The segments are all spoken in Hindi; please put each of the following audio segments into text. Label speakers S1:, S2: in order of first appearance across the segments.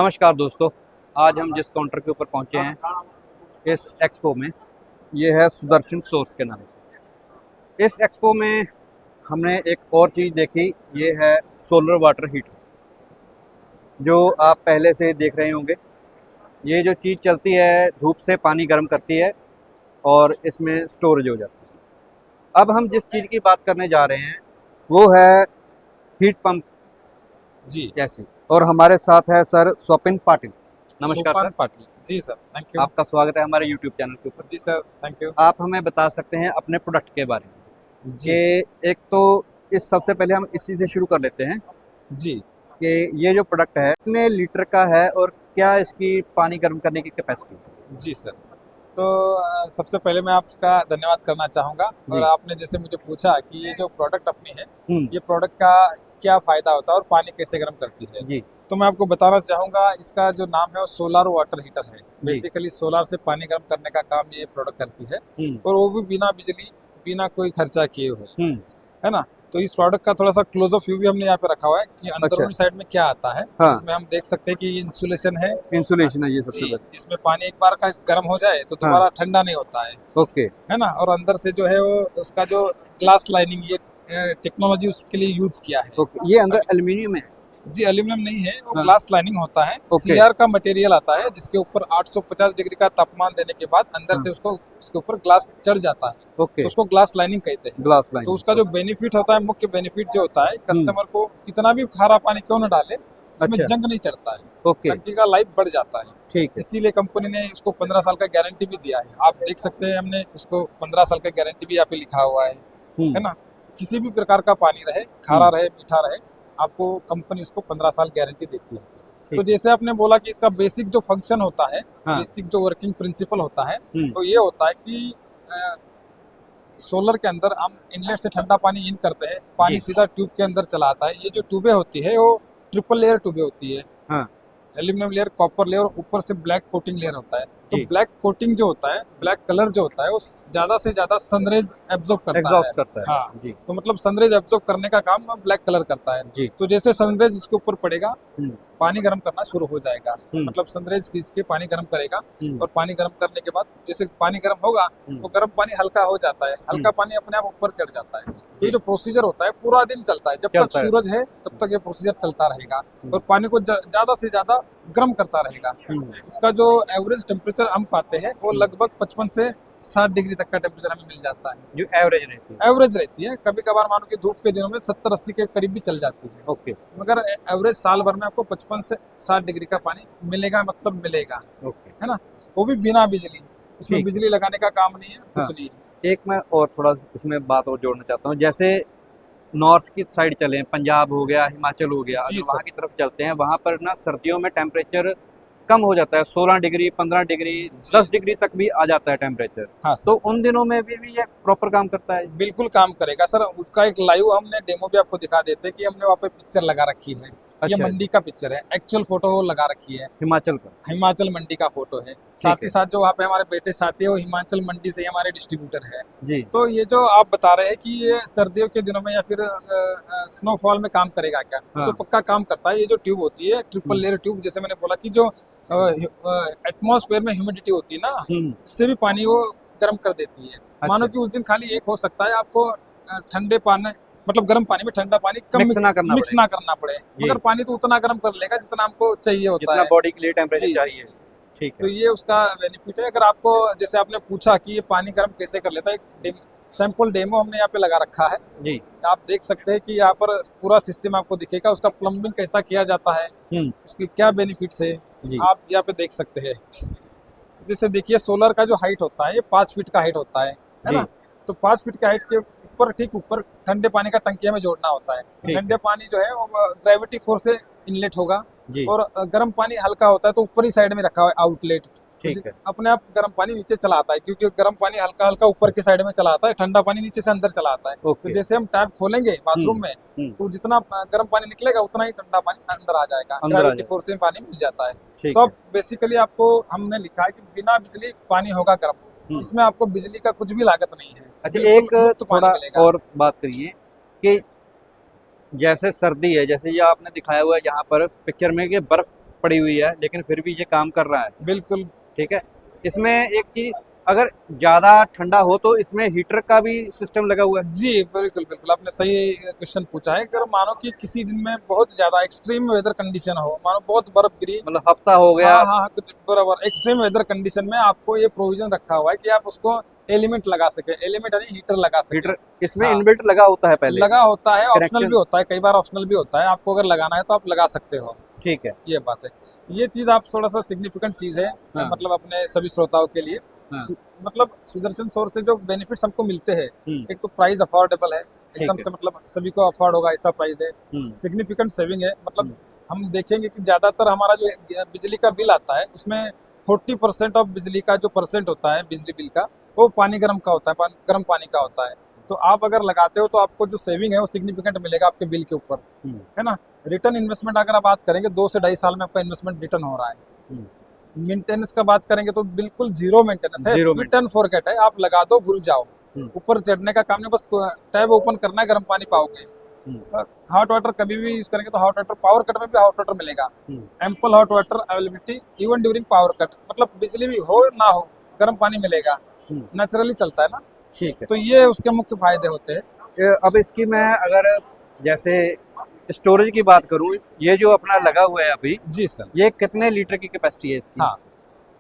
S1: नमस्कार दोस्तों, आज हम जिस काउंटर के ऊपर पहुंचे हैं इस एक्सपो में, ये है सुदर्शन सोर्स के नाम से। इस एक्सपो में हमने एक और चीज़ देखी, ये है सोलर वाटर हीटर, जो आप पहले से देख रहे होंगे। ये जो चीज़ चलती है, धूप से पानी गर्म करती है और इसमें स्टोरेज हो जाती है। अब हम जिस चीज़ की बात करने जा रहे हैं वो है हीट पंप
S2: जी
S1: जैसी, और हमारे साथ है सर स्वपिन पाटिल। नमस्कार
S2: सोपान
S1: सर,
S2: पाटिल। जी सर, थैंक यू।
S1: आपका स्वागत है हमारे यूट्यूब चैनल के ऊपर।
S2: जी सर, थैंक यू।
S1: आप हमें बता सकते हैं अपने प्रोडक्ट के बारे में
S2: जी
S1: कि एक तो इस सबसे पहले हम इसी से शुरू कर लेते हैं
S2: जी
S1: कि ये जो प्रोडक्ट है कितने लीटर का है और क्या इसकी पानी गर्म करने की कैपेसिटी है।
S2: जी सर। तो सबसे पहले मैं आपका धन्यवाद करना चाहूँगा।
S1: जी।
S2: और आपने जैसे मुझे पूछा कि ये जो प्रोडक्ट अपनी है,
S1: हम्म।
S2: ये प्रोडक्ट का क्या फ़ायदा होता है और पानी कैसे गर्म करती है।
S1: जी
S2: तो मैं आपको बताना चाहूँगा, इसका जो नाम है वो सोलर वाटर हीटर है।
S1: जी।
S2: बेसिकली सोलर से पानी गर्म करने का काम ये प्रोडक्ट करती है,
S1: हम्म
S2: और वो भी बिना बिजली, बिना कोई खर्चा किए हुए,
S1: हम्म।
S2: है ना। तो इस प्रोडक्ट का थोड़ा सा क्लोज अप व्यू भी हमने यहाँ पे रखा हुआ है कि अंदरूनी साइड में क्या आता है।
S1: हाँ।
S2: जिसमें हम देख सकते हैं कि इंसुलेशन है।
S1: इंसुलेशन है ये सबसे
S2: जी,
S1: पहले।
S2: जिसमें पानी एक बार का गर्म हो जाए तो दोबारा ठंडा नहीं होता है,
S1: ओके।
S2: है ना। और अंदर से जो है वो उसका जो ग्लास लाइनिंग, ये टेक्नोलॉजी उसके लिए यूज किया है।
S1: ओके, ये अंदर एल्यूमिनियम है।
S2: जी, एल्यूमिनियम नहीं है, वो
S1: हाँ।
S2: ग्लास लाइनिंग होता है।
S1: ओके।
S2: सीआर का मटेरियल आता है, जिसके ऊपर 850 डिग्री का तापमान देने के बाद अंदर
S1: हाँ।
S2: से उसके ऊपर ग्लास चढ़ जाता है,
S1: ओके,
S2: तो उसको ग्लास लाइनिंग कहते हैं।
S1: Glass line.
S2: तो उसका जो बेनिफिट होता है, मुख्य बेनिफिट जो होता है, कस्टमर को कितना भी खारा पानी क्यों न डाले, उसमें
S1: अच्छा।
S2: जंग नहीं चढ़ता है,
S1: ओके,
S2: टंकी का लाइफ बढ़ जाता है।
S1: ठीक है।
S2: इसीलिए कंपनी ने उसको 15 साल का गारंटी भी दिया है। आप देख सकते हैं, हमने उसको 15 साल का गारंटी भी यहाँ पे लिखा हुआ है ना। किसी भी प्रकार का पानी रहे, खारा रहे, मीठा रहे, आपको कंपनी उसको 15 साल गारंटी देती है। तो जैसे आपने बोला कि इसका बेसिक जो फंक्शन होता है,
S1: हाँ।
S2: बेसिक जो वर्किंग प्रिंसिपल होता है, तो ये होता है कि सोलर के अंदर हम इनलेट से ठंडा पानी इन करते हैं, पानी
S1: जी।
S2: सीधा ट्यूब के अंदर चला आता है। ये जो ट्यूबें होती है वो ट्रिपल लेयर ट्यूबें होती है।
S1: हाँ।
S2: एल्यूमिनियम लेयर, कॉपर लेयर और ऊपर से ब्लैक कोटिंग लेयर होता है। तो
S1: जी।
S2: ब्लैक कोटिंग जो होता है, ब्लैक कलर जो होता है, वो ज्यादा से ज्यादा सनरेज एब्जॉर्ब करता है।
S1: एग्जॉस्ट करता है।
S2: हाँ।
S1: जी
S2: तो मतलब सनरेज एब्जॉर्ब करने का काम ब्लैक कलर करता है।
S1: जी।
S2: तो जैसे सनरेज इसके ऊपर पड़ेगा,
S1: हम्म,
S2: पानी गर्म करना शुरू हो जाएगा।
S1: हम्म।
S2: मतलब सनरेज खींच के पानी गर्म करेगा,
S1: हम्म,
S2: और पानी गर्म करने के बाद जैसे पानी गर्म होगा,
S1: हम्म।
S2: तो गर्म पानी हल्का हो जाता है, हल्का पानी अपने आप ऊपर चढ़ जाता है। तो ये जो प्रोसीजर होता है पूरा दिन चलता है, जब तक
S1: चलता है।
S2: सूरज है तब तक ये प्रोसीजर चलता रहेगा, और पानी को ज्यादा से ज्यादा गर्म करता रहेगा। इसका जो एवरेज टेम्परेचर हम पाते हैं वो लगभग 55 से 60 डिग्री तक का टेम्परेचर हमें मिल जाता है,
S1: जो एवरेज रहती है।
S2: एवरेज रहती है। कभी कभार मानो कि धूप के दिनों में 70-80 के करीब भी चल जाती है,
S1: ओके
S2: मगर एवरेज साल भर में आपको 55 से 60 डिग्री का पानी मिलेगा, मतलब मिलेगा,
S1: ओके।
S2: है ना। वो भी बिना बिजली, इसमें
S1: ठीक।
S2: बिजली लगाने का काम नहीं है,
S1: हाँ।
S2: कुछ नहीं है।
S1: एक मैं और थोड़ा इसमें बात और जोड़ना चाहता हूँ, जैसे नॉर्थ की साइड चलें, पंजाब हो गया, हिमाचल हो गया,
S2: जी
S1: अगर
S2: सर।
S1: वहाँ की तरफ चलते हैं, वहाँ पर ना सर्दियों में टेम्परेचर कम हो जाता है, 16 डिग्री, 15 डिग्री, 10 डिग्री तक भी आ जाता है टेम्परेचर।
S2: हाँ
S1: तो
S2: सर,
S1: उन दिनों में भी ये प्रॉपर काम करता है।
S2: बिल्कुल काम करेगा सर। उसका एक लाइव हमने डेमो भी आपको दिखा देते हैं कि हमने वहाँ पे पिक्चर लगा रखी है। ये
S1: अच्छा।
S2: मंडी का पिक्चर है, एक्चुअल फोटो लगा रखी है,
S1: हिमाचल का।
S2: हिमाचल मंडी का फोटो है। साथ ही
S1: है।
S2: साथ जो वहाँ पे हमारे बेटे साथी है, वो हिमाचल मंडी से ही हमारे डिस्ट्रीब्यूटर है।
S1: जी
S2: तो ये जो आप बता रहे हैं कि ये सर्दियों के दिनों में या फिर स्नोफॉल में काम करेगा क्या,
S1: हाँ।
S2: तो पक्का काम करता है। ये जो ट्यूब होती है, ट्रिपल लेयर ट्यूब, जैसे मैंने बोला कि जो एटमॉस्फेयर में ह्यूमिडिटी होती है ना, इससे भी पानी वो गर्म कर देती है। मानो कि उस दिन खाली एक हो सकता है आपको ठंडे पानी, मतलब गर्म पानी में ठंडा पानी कम
S1: मिक्स ना करना
S2: पड़े, मगर पानी तो उतना गर्म कर लेगा जितना हमको चाहिए होता
S1: जितना
S2: है,
S1: बॉडी के लिए टेम्परेचर
S2: जी,
S1: चाहिए।
S2: जी, जी।
S1: ठीक
S2: तो
S1: है।
S2: ये उसका बेनिफिट है। अगर आपको, जैसे आपने पूछा कि ये पानी गर्म कैसे कर लेता है, एक सैंपल डेमो हमने यहाँ पे लगा रखा है।
S1: जी।
S2: आप देख सकते हैं कि यहाँ पर पूरा सिस्टम आपको दिखेगा, उसका प्लम्बिंग कैसा किया जाता है, उसकी क्या बेनिफिट्स है, आप यहाँ पे देख सकते हैं। जैसे देखिए, सोलर का जो हाइट होता है, ये 5 फीट का हाइट होता है ना। तो 5 फीट के हाइट के ऊपर, ठीक ऊपर ठंडे पानी का टंकी में जोड़ना होता है। ठंडे पानी जो है वो ग्रेविटी फोर्स से इनलेट होगा, और गर्म पानी हल्का होता है तो ऊपर ही साइड में रखा हुआ है आउटलेट। अपने आप गर्म पानी नीचे चला आता है, क्योंकि गर्म पानी हल्का हल्का ऊपर की साइड में चला आता है, ठंडा पानी नीचे से अंदर चला आता है। तो जैसे हम टैप खोलेंगे बाथरूम में, तो जितना गर्म पानी निकलेगा उतना ही ठंडा पानी अंदर आ जाएगा, ग्रेविटी फोर्स से पानी मिल जाता है। तो अब बेसिकली आपको हमने लिखा है कि बिना बिजली पानी होगा गर्म, इसमें आपको बिजली का कुछ भी लागत नहीं है।
S1: अच्छा, एक थोड़ा और बात करिए कि जैसे सर्दी है, जैसे ये आपने दिखाया हुआ है यहाँ पर पिक्चर में कि बर्फ पड़ी हुई है, लेकिन फिर भी ये काम कर रहा है।
S2: बिल्कुल।
S1: ठीक है। इसमें एक चीज, अगर ज्यादा ठंडा हो तो इसमें हीटर का भी सिस्टम लगा हुआ है।
S2: जी बिल्कुल बिल्कुल, आपने सही क्वेश्चन पूछा है। अगर मानो कि किसी दिन में बहुत ज्यादा एक्सट्रीम वेदर कंडीशन हो, मानो बहुत बर्फ गिरी,
S1: मतलब हफ्ता हो गया।
S2: हाँ हाँ हाँ, कुछ बराबर एक्सट्रीम वेदर कंडीशन में आपको ये प्रोविजन रखा हुआ है कि आप उसको एलिमेंट लगा सके, एलिमेंट यानी हीटर लगा सके।
S1: हीटर इसमें
S2: हाँ,
S1: इन्वर्टर लगा होता है पहले।
S2: लगा होता है, ऑप्शनल
S1: कनेक्शन।
S2: भी होता है, कई बार ऑप्शनल भी होता है। आपको अगर लगाना है तो आप लगा सकते हो।
S1: ठीक है।
S2: ये बात है। ये चीज आप थोड़ा सा सिग्निफिकेंट चीज है,
S1: हाँ।
S2: मतलब अपने सभी श्रोताओं के लिए।
S1: हाँ।
S2: मतलब सुदर्शन सौर से जो बेनिफिट्स हमको मिलते हैं,
S1: हम्म।
S2: एक तो प्राइस अफोर्डेबल है, एकदम
S1: है।
S2: से मतलब सभी को अफोर्ड होगा ऐसा प्राइस है। सिग्निफिकेंट सेविंग है, मतलब हम देखेंगे कि ज्यादातर हमारा जो बिजली का बिल आता है उसमें 40% ऑफ बिजली का जो परसेंट होता है बिजली बिल का, वो पानी गर्म का होता है, गर्म पानी का होता है। तो आप अगर लगाते हो तो आपको जो सेविंग है वो सिग्निफिकेंट मिलेगा आपके बिल के ऊपर, है ना। रिटर्न इन्वेस्टमेंट अगर आप बात करेंगे, 2 से 2.5 साल में आपका इन्वेस्टमेंट रिटर्न हो रहा है। मेंटेनेंस का बात करेंगे तो बिल्कुल जीरो मेंटेनेंस है,
S1: Zero
S2: फिट एंड फॉरगेट है, आप लगा दो भूल जाओ। ऊपर चढ़ने का काम नहीं, बस टैब ओपन करना है, गर्म पानी पाओगे। हॉट वाटर कभी भी यूज करेंगे तो हॉट वाटर, पावर कट में भी हॉट वाटर मिलेगा, ample hot water availability even during power cut, मतलब बिजली भी हो ना हो गर्म पानी मिलेगा, नेचुरली चलता है ना।
S1: ठीक है।
S2: तो ये उसके मुख्य फायदे होते हैं।
S1: अब इसकी मैं अगर जैसे स्टोरेज की बात करूं, ये जो अपना लगा हुआ है अभी,
S2: जी सर।
S1: ये कितने लीटर की कैपेसिटी है इसकी?
S2: हाँ,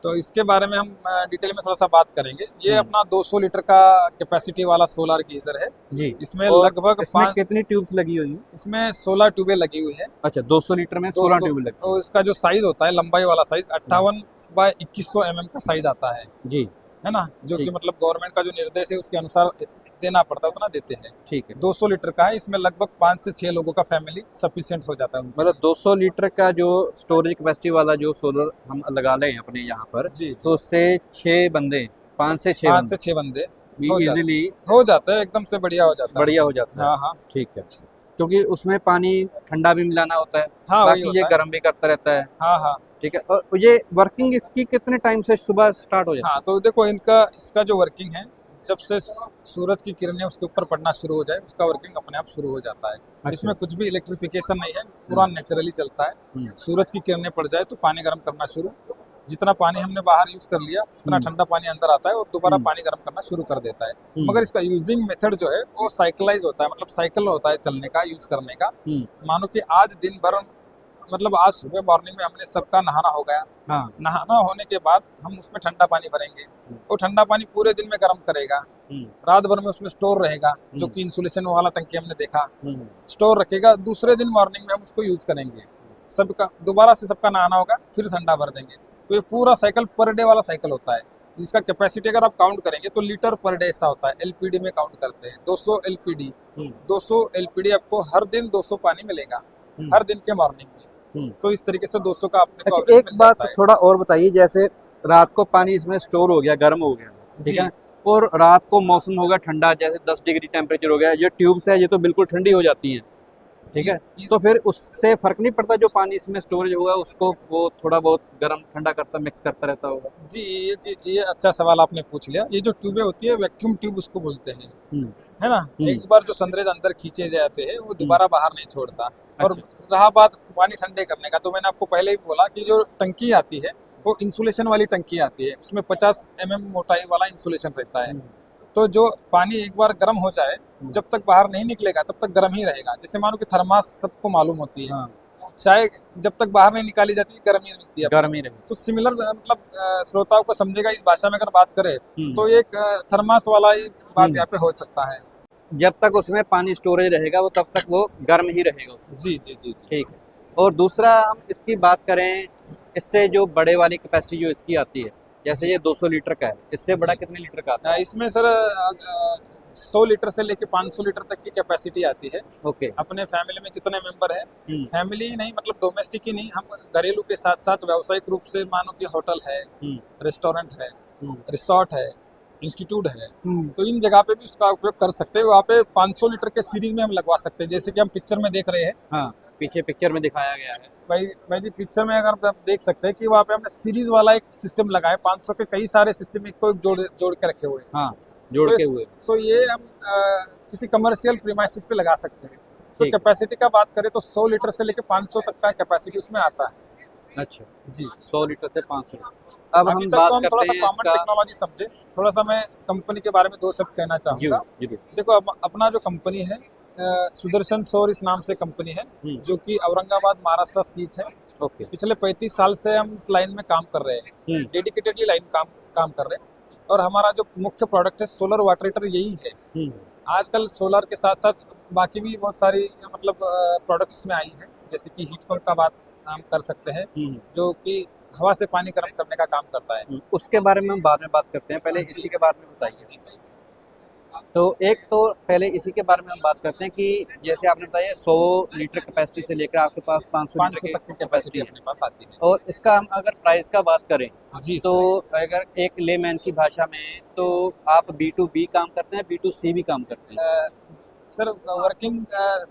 S2: तो इसके बारे में हम डिटेल में थोड़ा सा बात करेंगे। ये अपना 200 लीटर का कैपेसिटी वाला सोलर गीजर है
S1: जी।
S2: इसमें
S1: और
S2: लगभग
S1: इसमें कितनी ट्यूब्स लगी हुई है?
S2: इसमें 16 ट्यूबें लगी हुई है।
S1: अच्छा, 200 लीटर में 16 ट्यूब लगी।
S2: और इसका जो साइज होता है, लंबाई वाला साइज 58 बाय 2100 mm का साइज आता है
S1: जी।
S2: है ना, जो कि
S1: ठीक।
S2: मतलब गवर्नमेंट का जो निर्देश है उसके अनुसार देना पड़ता है, उतना देते हैं।
S1: ठीक है।
S2: 200 लीटर का है, इसमें लगभग 5 से 6 लोगों का फैमिली सफिशिएंट हो जाता है उनके
S1: मतलब
S2: लिए।
S1: 200 लीटर का जो स्टोरेज कैपेसिटी वाला जो सोलर हम लगा लें अपने यहाँ पर,
S2: जी
S1: तो उससे 6 बंदे, 5 से 6
S2: 5
S1: बंदे
S2: से 6 बंदे
S1: इजीली
S2: हो जाता है, एकदम से बढ़िया हो जाता है।
S1: बढ़िया हो जाता है।
S2: हाँ हाँ
S1: ठीक है। क्योंकि उसमें पानी ठंडा भी मिलाना होता है,
S2: हाँ, वही
S1: बाकी
S2: होता
S1: ये
S2: है।
S1: गर्म भी करता रहता है।
S2: हाँ हाँ
S1: ठीक है। और ये वर्किंग इसकी कितने टाइम से सुबह स्टार्ट हो जाती
S2: हाँ, तो देखो इसका जो वर्किंग है, जब से सूरज की किरणें उसके ऊपर पड़ना शुरू हो जाए उसका वर्किंग अपने आप शुरू हो जाता है।
S1: अच्छा।
S2: इसमें कुछ भी इलेक्ट्रिफिकेशन नहीं है, पूरा नेचुरली चलता है। सूरज की किरणें पड़ जाए तो पानी गर्म करना शुरू, जितना पानी हमने बाहर यूज कर लिया उतना ठंडा पानी अंदर आता है और दोबारा पानी गर्म करना शुरू कर देता है। मगर इसका यूजिंग मेथड जो है वो साइकिलाइज होता है, मतलब साइकिल होता है चलने का, यूज करने का। मानो कि आज दिन भर, मतलब आज सुबह मॉर्निंग में हमने सबका नहाना हो गया।
S1: हाँ।
S2: नहाना होने के बाद हम उसमें ठंडा पानी भरेंगे, वो ठंडा पानी पूरे दिन में गर्म करेगा, रात भर में उसमें स्टोर रहेगा, जो कि इंसुलेशन वाला टंकी हमने देखा, स्टोर रखेगा। दूसरे दिन मॉर्निंग में हम उसको यूज करेंगे, सबका दोबारा से सबका नहाना होगा, फिर ठंडा भर देंगे। तो ये पूरा साइकिल पर डे वाला साइकिल होता है। इसका कैपेसिटी अगर आप काउंट करेंगे तो लीटर पर डे ऐसा होता है, एलपीडी में काउंट करते हैं। 200 एलपीडी 200 एलपीडी आपको हर दिन 200 पानी मिलेगा, हर दिन के मॉर्निंग में। तो इस तरीके से 200 का आपने
S1: अच्छा, एक बात थोड़ा और बताइए, जैसे रात को पानी इसमें स्टोर हो गया, गर्म हो गया, ठीक है, और रात को मौसम होगा ठंडा, जैसे 10 डिग्री टेम्परेचर हो गया, ये ट्यूब्स है ये तो बिल्कुल ठंडी हो जाती हैं, ठीक है, तो फिर उससे फर्क नहीं पड़ता जो पानी इसमें स्टोरेज हुआ उसको वो थोड़ा बहुत गर्म ठंडा करता मिक्स करता रहता होगा?
S2: जी, ये अच्छा सवाल आपने पूछ लिया। ये जो ट्यूबें होती है वैक्यूम ट्यूब उसको बोलते हैं, है ना। एक बार जो संदेश अंदर खींचे जाते हैं वो दोबारा बाहर नहीं छोड़ता। और रहा बात पानी ठंडे करने का, तो मैंने आपको पहले ही बोला कि जो टंकी आती है वो इंसुलेशन वाली टंकी आती है, उसमें 50 mm मोटाई वाला इंसुलेशन रहता है। तो जो पानी एक बार गर्म हो जाए, जब तक बाहर नहीं निकलेगा तब तक गर्म ही रहेगा। जैसे मानो कि थर्मास सबको मालूम होती है, चाय जब तक बाहर नहीं निकाली जाती है गर्म ही मिलती है,
S1: गर्म ही रहेगी।
S2: तो सिमिलर मतलब श्रोताओं को समझेगा इस भाषा में अगर बात करें तो एक थर्मास वाला ही बात यहाँ पे हो सकता है।
S1: जब तक उसमें पानी स्टोरेज रहेगा वो तब तक वो गर्म ही रहेगा उसमें।
S2: जी जी जी जी,
S1: ठीक है। और दूसरा हम इसकी बात करें, इससे जो बड़े वाली कैपेसिटी जो इसकी आती है, जैसे ये 200 लीटर का है, इससे बड़ा कितने लीटर का आता है?
S2: इसमें सर 100 लीटर से लेके 500 लीटर तक की कैपेसिटी आती है।
S1: ओके। अपने
S2: फैमिली में कितने मेंबर है, फैमिली ही नहीं मतलब डोमेस्टिक ही नहीं, हम घरेलू के साथ साथ व्यावसायिक रूप से मानो कि होटल है, रेस्टोरेंट है, रिसोर्ट है, इंस्टीट्यूट है, तो इन जगह पे भी उसका उपयोग कर सकते हैं। वहाँ पे 500 लीटर के सीरीज में हम लगवा सकते हैं, जैसे कि हम पिक्चर में देख रहे हैं।
S1: हाँ, पीछे पिक्चर में दिखाया गया है
S2: भाई जी, पिक्चर में अगर आप देख सकते हैं कि वहाँ पे हमने सीरीज वाला एक सिस्टम लगाया, 500 के कई सारे सिस्टम एक को जोड़ के रखे हुए हैं।
S1: हाँ, जोड़ के हुए।
S2: तो ये हम किसी कमर्शियल प्रीमाइसिस पे लगा सकते हैं। तो कैपेसिटी का बात करें तो 100 लीटर से लेके 500 तक का कैपेसिटी उसमें आता है।
S1: अच्छा,
S2: जी।
S1: 100 लीटर से 500 लीटर। अब
S2: अभी
S1: हम
S2: तक
S1: बात
S2: तो हम थोड़ा
S1: करते
S2: सा
S1: हैं
S2: कॉमन
S1: इसका।
S2: टेक्नोलॉजी समझे, थोड़ा सा मैं कंपनी के बारे में दो शब्द कहना
S1: जी
S2: चाहूँगा।
S1: जी
S2: देखो अपना जो कंपनी है सुदर्शन सौर इस नाम से कंपनी है,
S1: हम्म,
S2: जो कि औरंगाबाद महाराष्ट्र स्थित है।
S1: ओके।
S2: पिछले 35 साल से हम इस लाइन में काम कर रहे हैं, डेडिकेटेडली लाइन काम कर रहे हैं। और हमारा जो मुख्य प्रोडक्ट है सोलर वाटर हीटर यही है।
S1: हम्म,
S2: आजकल सोलर के साथ साथ बाकी भी बहुत सारी मतलब प्रोडक्ट्स में आई हैं, जैसे कि हीट पंप का बात हम कर सकते हैं,
S1: हम्म,
S2: जो कि हवा से पानी गर्म करने का काम करता है।
S1: उसके बारे में हम बाद में बात करते हैं, पहले
S2: जी
S1: इसी के बारे में बताइए।
S2: जी जी।
S1: तो एक तो पहले इसी के बारे में हम बात करते हैं कि जैसे आपने बताया 100 लीटर कैपेसिटी से लेकर आपके पास 500 लीटर
S2: 500
S1: की
S2: तक की
S1: कैपेसिटी
S2: कैपेसिटी
S1: है।
S2: अपने पास आती है।
S1: और इसका हम अगर प्राइस का बात करें
S2: जी
S1: तो
S2: सर।
S1: अगर एक लेमैन की भाषा में, तो आप B2B काम करते हैं, B2C भी काम करते हैं?
S2: सर वर्किंग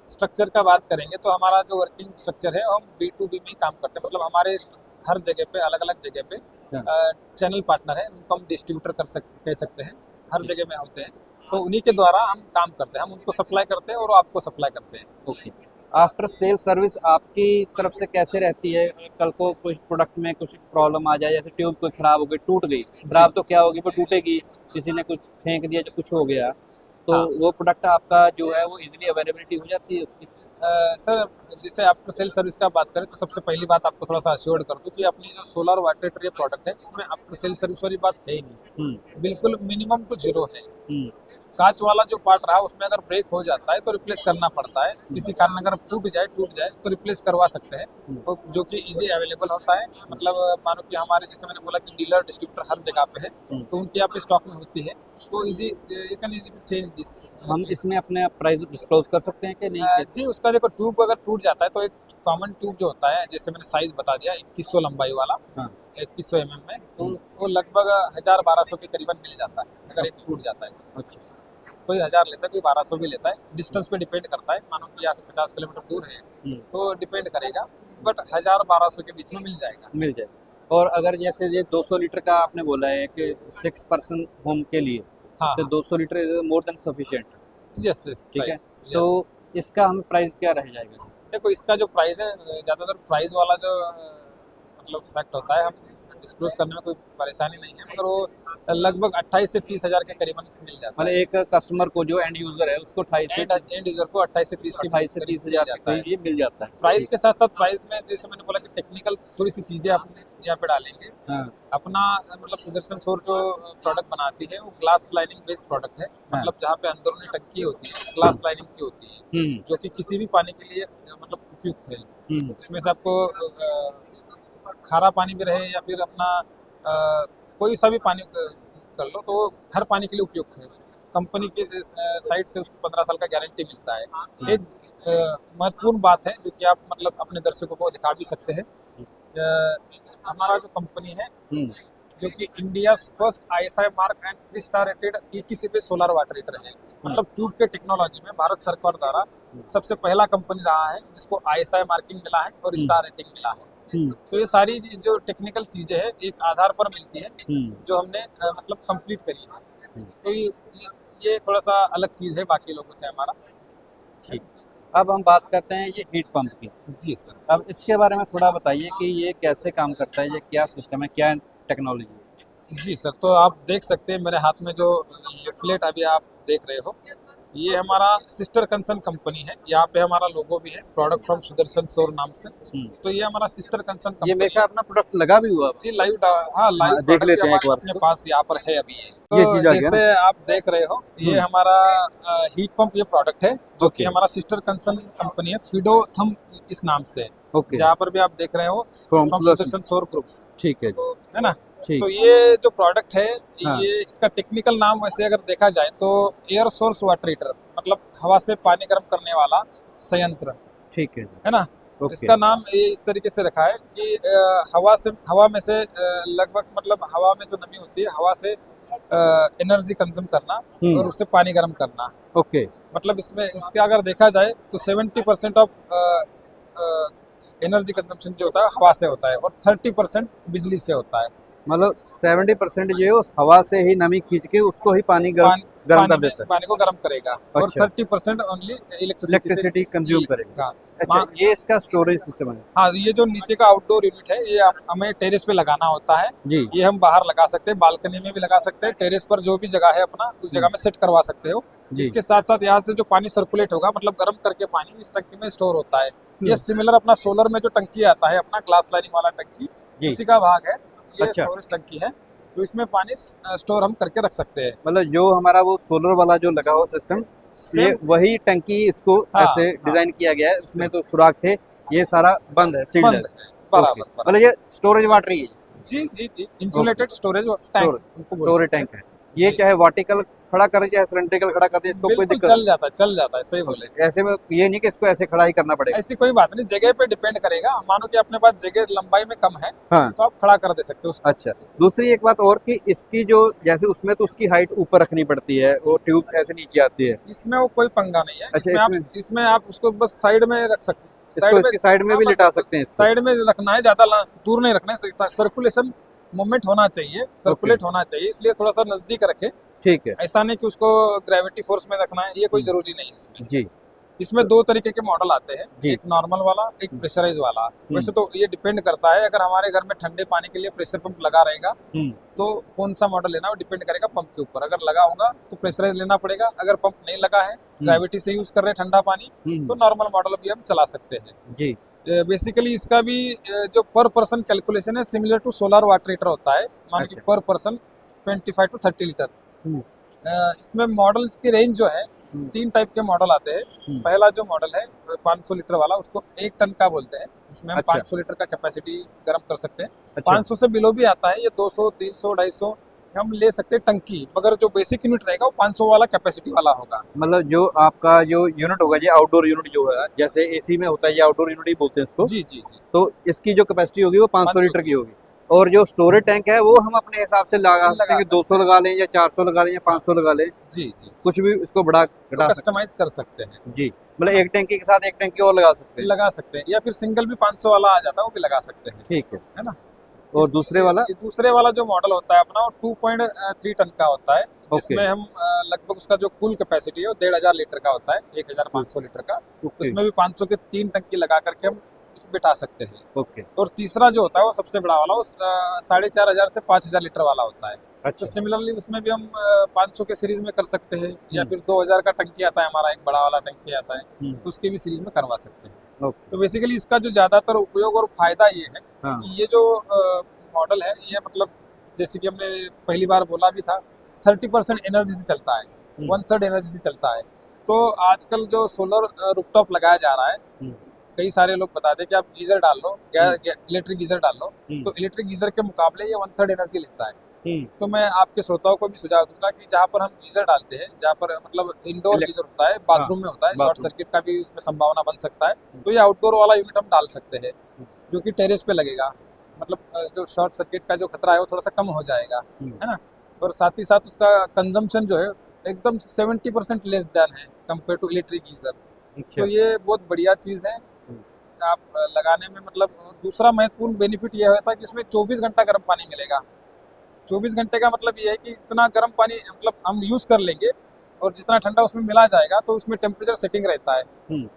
S2: स्ट्रक्चर का बात करेंगे तो हमारा जो वर्किंग स्ट्रक्चर है हम B2B में ही काम करते हैं। मतलब हमारे हर जगह पे अलग अलग जगह पे
S1: हाँ,
S2: चैनल पार्टनर है, उनको हम डिस्ट्रीब्यूटर कह सकते हैं, हर जगह में होते हैं। तो उन्हीं के द्वारा हम काम करते हैं, हम उनको सप्लाई करते हैं और वो आपको सप्लाई करते हैं।
S1: ओके। आफ्टर सेल सर्विस आपकी तरफ से कैसे रहती है? कल को कुछ प्रोडक्ट में कुछ प्रॉब्लम आ जाए, जैसे ट्यूब कोई खराब हो गई, टूट गई, खराब तो क्या होगी, वो टूटेगी, किसी ने कुछ फेंक दिया, जो कुछ हो गया, तो
S2: हाँ
S1: वो प्रोडक्ट आपका जो है वो इजीली अवेलेबिलिटी हो जाती है उसकी?
S2: सर, जैसे आपको सेल सर्विस का बात करें तो सबसे पहली बात आपको थोड़ा सा अश्योर्ड कर दूं कि अपनी जो सोलर वाटर हीटर ये प्रोडक्ट है इसमें आपको सेल सर्विस वाली बात है ही नहीं, बिल्कुल मिनिमम टू जीरो है।
S1: हम्म,
S2: कांच वाला जो पार्ट रहा उसमें अगर ब्रेक हो जाता है तो रिप्लेस करना पड़ता है, किसी कारण अगर टूट जाए तो रिप्लेस करवा सकते हैं, तो जो कि इजी अवेलेबल होता है। मतलब मानो कि हमारे जैसे मैंने बोला कि डीलर डिस्ट्रीब्यूटर हर जगह पे है, तो उनके यहाँ पे स्टॉक में होती है, तो easy you can easy to change this.
S1: हम इसमें अपने प्राइस डिस्क्लोज कर सकते हैं कि नहीं?
S2: जी, उसका देखो ट्यूब अगर टूट जाता है तो एक कॉमन ट्यूब जो होता है, जैसे मैंने साइज बता दिया 2100 लंबाई वाला,
S1: हाँ,
S2: 2100 mm में, तो वो लगभग 1000-1200 के करीबन मिल जाता है अगर एक टूट जाता है।
S1: अच्छा,
S2: कोई 1000 लेता है, कोई 1200 भी लेता है, डिस्टेंस पे डिपेंड करता है। मानो कि यहाँ से 50 किलोमीटर दूर है तो डिपेंड करेगा, बट 1000-1200 के बीच में मिल जाएगा।
S1: मिल जाए। और अगर जैसे ये 200 लीटर का आपने बोला है कि 6 पर्सन होम के लिए,
S2: हाँ
S1: तो
S2: हाँ,
S1: 200 litre is more than sufficient,
S2: yes yes,
S1: ठीक है?
S2: राइट,
S1: तो
S2: यस।
S1: इसका हमें प्राइस क्या रह जाएगा?
S2: देखो इसका जो प्राइस है, ज़्यादातर प्राइस वाला जो मतलब फैक्ट होता है, हम डिस्क्लोज करने में कोई परेशानी नहीं है, मगर वो लगभग 28 से 30 हज़ार के करीबन मिल जाता
S1: मतलब
S2: है।
S1: एक कस्टमर को, जो एंड यूजर है, उसको 28 से
S2: एंड यूजर को 28 से 30 के
S1: 28 से 30 हज़ार के
S2: जाता है।
S1: करीब ये मिल जाता है।
S2: प्राइस
S1: ठीक।
S2: के साथ साथ प्राइस में जैसे मैंने बोला कि टेक्निकल थोड़ी सी चीज़ें आप यहाँ पे डालेंगे।
S1: हाँ,
S2: अपना मतलब सुदर्शन सौर जो प्रोडक्ट बनाती है वो ग्लास लाइनिंग बेस्ड प्रोडक्ट है,
S1: हाँ।
S2: मतलब जहाँ पे अंदरूनी टंकी होती है ग्लास लाइनिंग की होती है, जो कि किसी भी पानी के लिए मतलब उपयुक्त है। उसमें से आपको खारा पानी भी रहे या फिर अपना कोई सा भी पानी कर लो, तो हर पानी के लिए उपयुक्त है। कंपनी की साइड से उसको 15 साल का गारंटी मिलता है। एक महत्वपूर्ण बात है जो कि आप मतलब अपने दर्शकों को दिखा भी सकते हैं। हमारा जो कंपनी है, जो कि India first ISI mark and 3 star rated ETC पे सोलर वाटर हीटर है। मतलब ट्यूब के टेक्नोलॉजी में भारत सरकार द्वारा सबसे पहला कंपनी रहा है जिसको ISI मार्किंग मिला है और स्टार रेटिंग मिला है। तो ये सारी जो टेक्निकल चीजें हैं एक आधार पर मिलती है, जो हमने मतलब कंप्लीट करी है। तो ये थोड़ा सा अलग चीज है बाकी लोगों से हमारा।
S1: ठीक। अब हम बात करते हैं ये हीट पंप की।
S2: जी सर।
S1: अब इसके बारे में थोड़ा बताइए कि ये कैसे काम करता है, ये क्या सिस्टम है, क्या टेक्नोलॉजी है?
S2: जी सर, तो आप देख सकते हैं मेरे हाथ में जो लिफलेट अभी आप देख रहे हो, ये हमारा सिस्टर कंसर्न कंपनी है। यहाँ पे हमारा लोगो भी है, प्रोडक्ट फ्रॉम सुदर्शन सौर नाम से। तो ये हमारा सिस्टर कंसर्न
S1: ये
S2: कंपनी
S1: मेरे ख्याल अपना प्रोडक्ट लगा भी हुआ।
S2: जी लाइव, हाँ लाइव
S1: देख लेते हैं एक बार
S2: अपने पास यहाँ पर है अभी।
S1: ये
S2: तो
S1: चीज आ गया
S2: जैसे आप देख रहे हो, ये हमारा हीट पंप ये प्रोडक्ट है, जो कि हमारा सिस्टर कंसर्न कंपनी है फिडोथम इस नाम से।
S1: ओके,
S2: जहाँ पर भी आप देख रहे हो
S1: From
S2: फ्रॉम सुदर्शन सौर ग्रुप,
S1: ठीक है,
S2: है ना।
S1: ठीक।
S2: तो ये जो प्रोडक्ट है,
S1: हाँ।
S2: ये इसका टेक्निकल नाम वैसे अगर देखा जाए तो एयर सोर्स वाटर हीटर, मतलब हवा से पानी गर्म करने वाला संयंत्र,
S1: ठीक
S2: है ना।
S1: ओके।
S2: इसका नाम ये इस तरीके से रखा है कि हवा में से लगभग मतलब हवा में जो नमी होती है, हवा से एनर्जी कंज्यूम करना और उससे पानी गर्म करना।
S1: ओके,
S2: मतलब इसमें इसका अगर देखा जाए तो 70% ऑफ एनर्जी कंजम्पशन जो होता है हवा से होता है और 30% बिजली से होता है।
S1: मतलब 70% जो हवा से ही नमी खींच के उसको ही पानी गर्म कर देता है।
S2: पानी को गर्म करेगा और
S1: अच्छा।
S2: 30% ओनली
S1: इलेक्ट्रिसिटी कंज्यूम करेगा।
S2: हाँ
S1: अच्छा, ये इसका स्टोरेज सिस्टम है।
S2: हाँ, ये जो नीचे का आउटडोर यूनिट है ये हमें टेरेस पे लगाना होता है
S1: जी।
S2: ये हम बाहर लगा सकते हैं, बालकनी में भी लगा सकते हैं, टेरेस पर जो भी जगह है अपना उस जगह में सेट करवा सकते हो।
S1: जी।
S2: इसके साथ साथ यहाँ से जो पानी सर्कुलेट होगा मतलब गर्म करके पानी इस टंकी में स्टोर होता है। ये सिमिलर अपना सोलर में जो टंकी आता है अपना ग्लास लाइनिंग वाला टंकी उसी का भाग है ये।
S1: अच्छा।
S2: स्टोरेज टंकी है तो इसमें पानी स्टोर हम करके रख सकते हैं।
S1: मतलब जो हमारा वो सोलर वाला जो लगा हुआ सिस्टम, ये वही टंकी इसको
S2: हाँ,
S1: ऐसे डिजाइन किया गया है। इसमें तो सुराख थे, ये सारा बंद है, सील्ड है।
S2: बराबर।
S1: मतलब ये स्टोरेज वाटर ही है।
S2: जी जी जी, इंसुलेटेड स्टोरेज
S1: स्टोरेज टैंक है ये। चाहे वर्टिकल खड़ा करें चाहे सिलेंड्रिकल खड़ा कर दें, इसको कोई दिक्कत
S2: चल जाता है सही बोले।
S1: ऐसे में ये नहीं कि इसको ऐसे खड़ा ही करना पड़ेगा।
S2: ऐसी कोई बात नहीं, जगह पे डिपेंड करेगा। मानो कि अपने पास जगह लंबाई में कम है
S1: हाँ।
S2: तो आप खड़ा कर दे सकते हो उसको।
S1: अच्छा, दूसरी एक बात और कि इसकी जो जैसे उसमें तो उसकी हाइट ऊपर रखनी पड़ती है, वो ट्यूब्स ऐसे नीचे आती है।
S2: इसमें वो कोई पंगा नहीं है।
S1: अच्छा,
S2: इसमें आप उसको बस साइड में रख सकते हैं,
S1: इसको इसकी साइड में भी लिटा सकते हैं।
S2: साइड में रखना है, ज्यादा दूर नहीं रखना है। सर्कुलेशन मूवमेंट होना चाहिए, सर्कुलेट होना चाहिए, इसलिए थोड़ा सा नजदीक रखे।
S1: ठीक है।
S2: ऐसा नहीं कि उसको ग्रेविटी फोर्स में रखना है, ये कोई जरूरी नहीं है इसमें।
S1: जी।
S2: इसमें दो तरीके के मॉडल आते हैं,
S1: जी।
S2: एक नॉर्मल वाला, एक प्रेशराइज वाला। वैसे तो ये डिपेंड करता है, अगर हमारे घर में ठंडे पानी के लिए प्रेशर पंप लगा रहेगा तो कौन सा मॉडल लेना वो डिपेंड करेगा पंप के ऊपर। अगर लगा होगा तो प्रेशराइज लेना पड़ेगा, अगर पंप नहीं लगा है, ग्रेविटी से यूज कर रहे हैं ठंडा पानी, तो नॉर्मल मॉडल भी हम चला सकते हैं। जी। बेसिकली इसका भी जो पर पर्सन कैलकुलेशन है similar to solar water heater होता है। मान लीजिए पर पर्सन 25 to 30 लीटर। इसमें मॉडल की रेंज जो है 3 टाइप के मॉडल आते हैं। पहला जो मॉडल है 500 लीटर वाला, उसको 1 टन का बोलते हैं, जिसमें हम 500 लीटर का कैपेसिटी गर्म कर सकते हैं। 500 से बिलो भी आता है, ये 200, 300, 250 हम ले सकते हैं टंकी, मगर जो बेसिक यूनिट रहेगा वो 500 वाला कैपेसिटी वाला होगा।
S1: मतलब जो आपका जो यूनिट होगा, ये आउटडोर यूनिट जो है, जैसे एसी में होता है, ये आउटडोर यूनिट ही बोलते हैं इसको।
S2: जी जी जी।
S1: तो इसकी जो कैपेसिटी होगी वो 500 लीटर की होगी, और जो स्टोरेज टैंक है वो हम अपने हिसाब से लगा सकते हैं कि 200 लगा लें या 400 लगा लें या 500 लगा लें। जी जी, कुछ भी इसको बढ़ा घटा
S2: कस्टमाइज कर सकते हैं।
S1: जी, मतलब एक टैंकी के साथ एक टैंकी और लगा सकते हैं,
S2: या फिर सिंगल भी 500 वाला आ जाता है वो भी लगा सकते हैं। ठीक है ना।
S1: और दूसरे
S2: वाला जो मॉडल होता है अपना वो 2.3 टन का होता है, जिसमें हम लगभग उसका जो कुल कैपेसिटी है वो 1500 लीटर का होता है, 1500 लीटर का। उसमें भी 500 के 3 टंकी लगा करके हम बिठा सकते हैं। ओके। और तीसरा जो होता है वो सबसे बड़ा वाला, वो 4500 से 5000 लीटर वाला होता है। अच्छा। तो सिमिलरली उसमें भी हम 500 के सीरीज में कर सकते हैं, या फिर 2000 का टंकी आता है हमारा, एक बड़ा वाला टंकी आता है, उसके भी सीरीज में करवा सकते हैं। तो बेसिकली इसका जो ज्यादातर उपयोग और फायदा ये है कि ये जो मॉडल है ये मतलब जैसे कि हमने पहली बार बोला भी था 30% एनर्जी से चलता है, 1/3 एनर्जी से चलता है। तो आजकल जो सोलर रूफटॉप लगाया जा रहा है, कई सारे लोग बताते हैं कि आप गीजर डाल लो, इलेक्ट्रिक गीजर डाल लो, तो इलेक्ट्रिक गीजर के मुकाबले ये 1/3 एनर्जी लेता है। तो मैं आपके श्रोताओं को भी सुझाव दूंगा कि जहाँ पर हम गीजर डालते हैं, जहाँ पर मतलब इंडोर गीजर होता है, बाथरूम में होता है, शॉर्ट सर्किट का भी उसमें संभावना बन सकता है, तो ये आउटडोर वाला यूनिट हम डाल सकते हैं, जो कि टेरेस पे लगेगा। मतलब जो शॉर्ट सर्किट का जो खतरा है वो थोड़ा सा कम हो जाएगा, है ना। और साथ ही साथ उसका कंजम्पशन जो है एकदम 70% लेस देन है कंपेयर टू इलेक्ट्रिक गीजर। तो ये बहुत बढ़िया चीज़ है आप लगाने में। मतलब दूसरा महत्वपूर्ण बेनिफिट यह होता है कि इसमें 24 घंटा गर्म पानी मिलेगा। 24 घंटे का मतलब ये है कि इतना गर्म पानी मतलब हम यूज़ कर लेंगे और जितना ठंडा उसमें मिला जाएगा तो उसमें टेम्परेचर सेटिंग रहता है।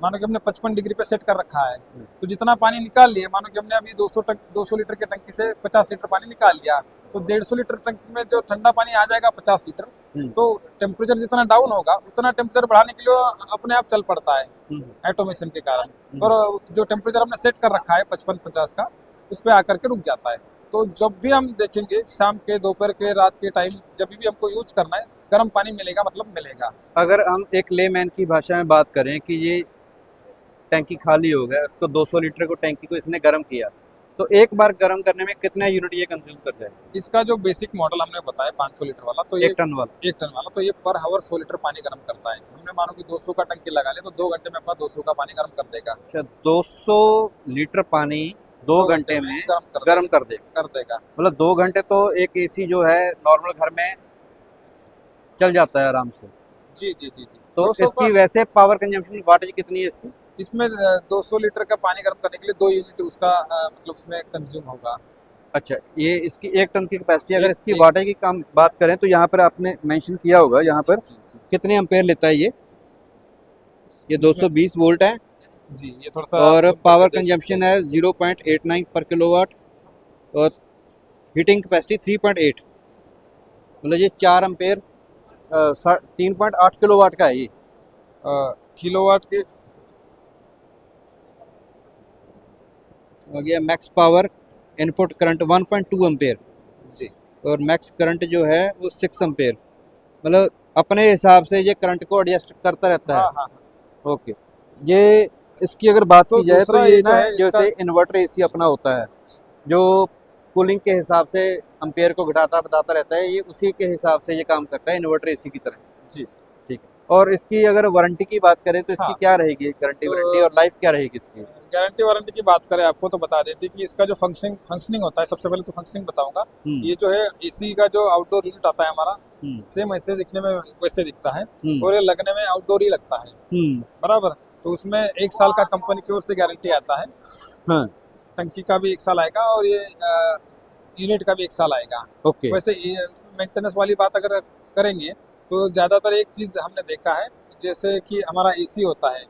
S2: मानो कि हमने 55 डिग्री पे सेट कर रखा है, तो जितना पानी निकाल लिया, मानो कि हमने अभी 200 लीटर के टंकी से 50 लीटर पानी निकाल लिया, तो 150 लीटर टंकी में जो ठंडा पानी आ जाएगा 50 लीटर, तो टेम्परेचर जितना डाउन होगा उतना टेम्परेचर बढ़ाने के लिए अपने आप चल पड़ता है ऑटोमेशन के कारण। और जो टेम्परेचर हमने सेट कर रखा है 55-50 का, उस पर आकर के रुक जाता है। तो जब भी हम देखेंगे शाम के, दोपहर के, रात के टाइम, जब भी हमको यूज करना है गर्म पानी मिलेगा मतलब मिलेगा।
S1: अगर हम एक लेमैन की भाषा में बात करें कि ये टैंकी खाली हो गया, उसको 200 लीटर को टैंकी को इसने गर्म किया, तो एक बार गर्म करने में कितना यूनिट ये कंज्यूम कर जाएगा?
S2: इसका जो बेसिक मॉडल हमने बताया 500 लीटर वाला, तो
S1: 1 टन वाला,
S2: तो ये पर हावर 100 लीटर पानी गर्म करता है। हमने मानो कि 200 का टंकी लगा ले तो 2 घंटे में अपना 200 का पानी गर्म कर देगा।
S1: अच्छा, 200 लीटर पानी 2 घंटे में गर्म कर देगा। मतलब 2 घंटे तो एक एसी जो है नॉर्मल घर में चल जाता है आराम से।
S2: जी जी जी जी।
S1: तो इसकी वैसे पावर कंजम्पशन वाटेज कितनी है इसकी?
S2: इसमें 200 लीटर का पानी गर्म करने के लिए 2 यूनिट उसका मतलब उसमें कंज्यूम होगा।
S1: अच्छा, ये इसकी 1 टन की कैपेसिटी, अगर इसकी
S2: एक-
S1: वाटें की काम बात करें तो यहाँ पर आपने मेंशन किया होगा, यहाँ पर
S2: जी।
S1: कितने एम्पेयर लेता है ये
S2: इसमें-
S1: 220 वोल्ट है
S2: जी, ये थोड़ा सा
S1: और
S2: zoom करके
S1: पावर
S2: देख सकते
S1: कंजम्पशन
S2: हैं।
S1: है 0.89 पर किलोवाट और हीटिंग कैपेसिटी 3.8, मतलब ये 4 एम्पेयर 3.8 किलोवाट का है ये।
S2: किलोवाट के
S1: हो गया max power input current 1.2 ampere
S2: जी
S1: और मैक्स करंट जो है वो 6 एम्पेयर, मतलब अपने हिसाब से ये करंट को एडजस्ट करता रहता
S2: हाँ
S1: है।
S2: हाँ
S1: ओके, ये इसकी अगर बात
S2: तो
S1: की जाए तो
S2: दूसरा
S1: ये
S2: ये जो
S1: ना
S2: है
S1: जैसे
S2: इसका
S1: इन्वर्टर एसी अपना होता है जो कूलिंग के हिसाब से एम्पेयर को घटाता बताता रहता है, ये उसी के हिसाब से ये काम करता है इन्वर्टर एसी की तरह।
S2: जी सर।
S1: ठीक है, और इसकी अगर वारंटी की बात करें तो इसकी
S2: हाँ।
S1: क्या रहेगी गारंटी
S2: तो
S1: वारंटी और लाइफ क्या रहेगी इसकी?
S2: गारंटी वारंटी की बात करें आपको तो बता देती कि इसका जो फंक्शनिंग होता है, सबसे पहले तो फंक्शनिंग बताऊंगा। ये जो है एसी का जो आउटडोर यूनिट आता है हमारा, सेम ऐसे दिखने में वैसे दिखता है और ये लगने में आउटडोर ही लगता है, बराबर। तो उसमें 1 साल का कंपनी की ओर से गारंटी आता है।
S1: हाँ,
S2: टंकी का भी 1 साल आएगा और ये यूनिट का भी 1 साल आएगा।
S1: ओके,
S2: वैसे मेंटेनेंस वाली बात अगर करेंगे तो ज़्यादातर एक चीज़ हमने देखा है, जैसे कि हमारा एसी होता है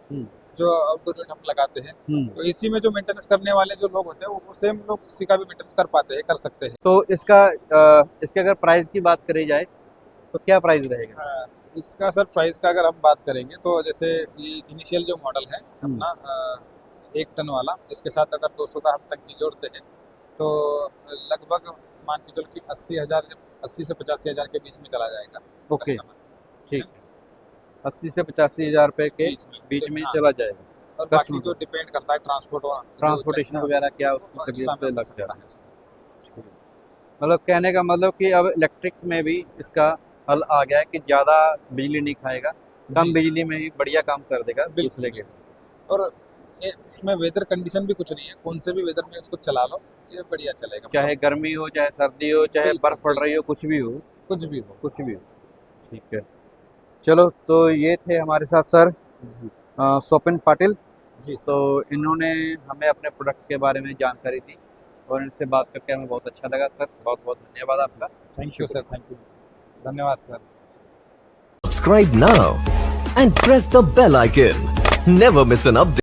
S2: जो आउटडोर यूनिट हम लगाते हैं, तो एसी में जो मेंटेनेंस करने वाले जो लोग होते हैं वो सेम लोग इसी का भी मेंटेनेंस कर पाते हैं, कर सकते हैं।
S1: तो इसके अगर प्राइस की बात करी जाए तो क्या प्राइस रहेगा?
S2: इसका सर प्राइस का अगर हम बात करेंगे तो जैसे ये इनिशियल जो मॉडल है अपना 1 टन वाला, जिसके साथ अगर 200 का हम टंकी जोड़ते हैं तो लगभग मान के चलो कि 80 से 85 हज़ार के बीच में चला जाएगा।
S1: ओके,
S2: कस्टमर
S1: ठीक, 80 से 85 हज़ार रुपए के बीच में
S2: हाँ।
S1: चला जाएगा।
S2: और बाकी
S1: कस्टमर
S2: जो डिपेंड करता है
S1: ट्रांसपोर्टेशन वगैरह क्या उसकी तकलीफ
S2: एक्स्ट्रा
S1: पे
S2: में हो
S1: लग
S2: सकता
S1: जाता
S2: है।
S1: है। मतलब कहने का मतलब कि अब इलेक्ट्रिक में भी इसका हल आ गया है कि ज़्यादा बिजली नहीं खाएगा, कम
S2: जी।
S1: बिजली में ही बढ़िया काम कर देगा
S2: बिल्कुल।
S1: दूसरे के।
S2: और इसमें वेदर कंडीशन भी कुछ नहीं है, कौन से भी वेदर में इसको चला लो ये बढ़िया चलेगा।
S1: चाहे गर्मी हो, चाहे सर्दी हो, चाहे
S2: बिल्कुल,
S1: बर्फ़ पड़ रही हो, कुछ भी हो,
S2: कुछ भी हो।
S1: कुछ भी हो। ठीक है, चलो तो ये थे हमारे साथ सर
S2: जी
S1: स्वपिन पाटिल।
S2: जी
S1: तो इन्होंने हमें अपने प्रोडक्ट के बारे में जानकारी दी और इनसे बात करके हमें बहुत अच्छा लगा सर। बहुत बहुत धन्यवाद आपका।
S2: Thank you sir, thank you, धन्यवाद sir.
S3: Subscribe now and press the bell icon. Never miss an update.